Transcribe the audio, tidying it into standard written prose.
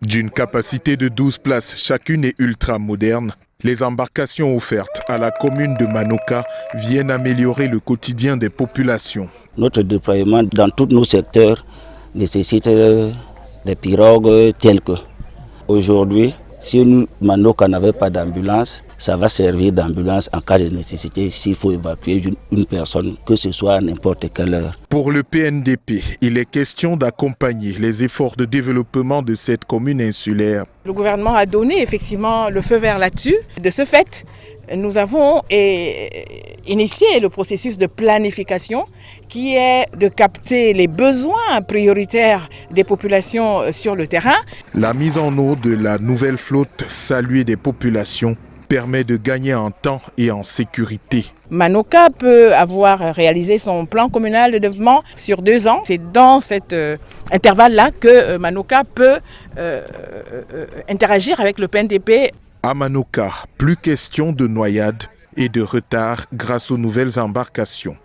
D'une capacité de 12 places chacune et ultra moderne, les embarcations offertes à la commune de Manoka viennent améliorer le quotidien des populations. Notre déploiement dans tous nos secteurs nécessite des pirogues telles que aujourd'hui, si Manoka n'avait pas d'ambulance, ça va servir d'ambulance en cas de nécessité s'il faut évacuer une personne, que ce soit à n'importe quelle heure. Pour le PNDP, il est question d'accompagner les efforts de développement de cette commune insulaire. Le gouvernement a donné effectivement le feu vert là-dessus. De ce fait, nous avons initié le processus de planification qui est de capter les besoins prioritaires des populations sur le terrain. La mise en eau de la nouvelle flotte saluée des populations permet de gagner en temps et en sécurité. Manoka peut avoir réalisé son plan communal de développement sur 2 ans. C'est dans cet intervalle-là que Manoka peut interagir avec le PNDP. À Manoka, plus question de noyade et de retard grâce aux nouvelles embarcations.